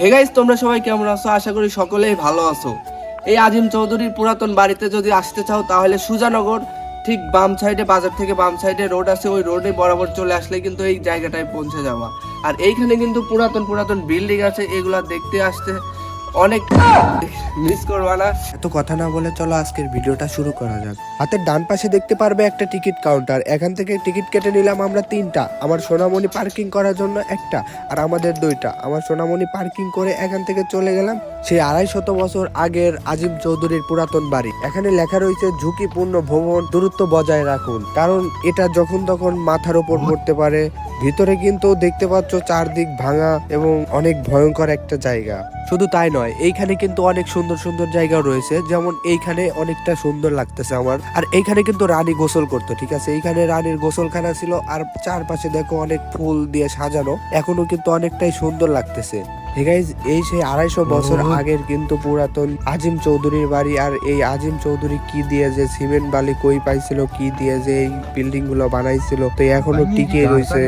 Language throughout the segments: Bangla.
হে গাইস, তোমরা সবাই কেমন আছো? আশা করি সকলেই ভালো আছো। এই আজিম চৌধুরীর পুরাতন বাড়িতে যদি আসতে চাও তাহলে সুজানগর ঠিক বাম সাইডে, বাজার থেকে বাম সাইডে রোড আছে, ওই রোডে বরাবর চলে আসলে কিন্তু এই জায়গাটায় পৌঁছে যাওয়া। আর এইখানে কিন্তু পুরাতন পুরাতন বিল্ডিং আছে, এগুলা দেখতে আসতে অনেক মিস করবা না। এত কথা না বলে চলো আজকের ভিডিওটা শুরু করা যাক। হাতের ডান পাশে দেখতে পারবে একটা টিকিট কাউন্টার। এখান থেকে টিকিট কেটে নিলাম আমরা 3টা, আমার সোনামণি পার্কিং করার জন্য একটা, আর আমাদের 2টা। আমার সোনামণি পার্কিং করে এখান থেকে চলে গেলাম সেই 250 বছর আগের আজিম চৌধুরীর পুরাতন বাড়ি। এখানে লেখা রয়েছে ঝুঁকিপূর্ণ ভ্রমণ, দূরত্ব বজায় রাখুন, কারণ এটা যখন তখন মাথার উপর পড়তে পারে। ভিতরে কিন্তু দেখতে পাচ্ছ চারদিক ভাঙা এবং অনেক ভয়ঙ্কর একটা জায়গা। শুধু তাই নয়, এইখানে কিন্তু অনেক সুন্দর সুন্দর জায়গা রয়েছে, যেমন এইখানে অনেকটা সুন্দর লাগতেছে আমার। আর এইখানে কিন্তু রানী গোসল করতো, ঠিক আছে, এইখানে রানীর গোসলখানা ছিল। আর চারপাশে দেখো অনেক ফুল দিয়ে সাজানো, এখনো কিন্তু অনেকটাই সুন্দর লাগতেছে। এই সেই 250 বছর আগের কিন্তু পুরাতন আজিম চৌধুরীর বাড়ি। আর এই আজিম চৌধুরী কি দিয়ে যে সিমেন্ট বালি কই পাইছিল, কি দিয়ে যে এই বিল্ডিং গুলো বানাইছিল, তো এখনো টিকে রয়েছে।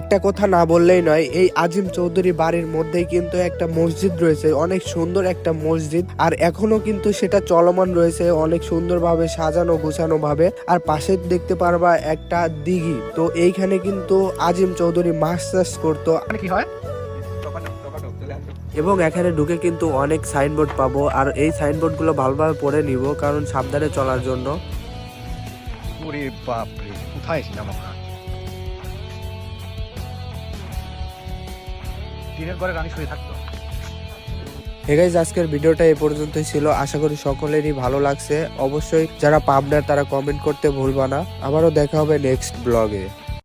একটা কথা না বললেই নয়, এই আজিম চৌধুরী বাড়ির মধ্যেই কিন্তু একটা মসজিদ রয়েছে, অনেক সুন্দর একটা মসজিদ। আর এখনো কিন্তু সেটা চলমান রয়েছে, অনেক সুন্দরভাবে সাজানো গোছানো ভাবে। আর পাশে দেখতে পারবা একটা দিঘি, তো এইখানে কিন্তু আজিম চৌধুরী মাছ চাষ করতো। কি হয় এবং এখানে ঢুকে কিন্তু অনেক সাইনবোর্ড পাবো, আর এই সাইনবোর্ড গুলো ভালোভাবে পড়ে নিব, কারণ সাবধানে চলার জন্য। ওরে বাপ রে, কোথায় ছিলাম আমরা? দিনের পরে রানী শুয়ে থাকতো। হে গাইস, আজকের ভিডিওটা এই পর্যন্তই ছিল। আশা করি সকলেরই ভালো লাগছে। অবশ্যই যারা পাবনার তারা কমেন্ট করতে ভুলবা না। আবারও দেখা হবে নেক্সট ব্লগে।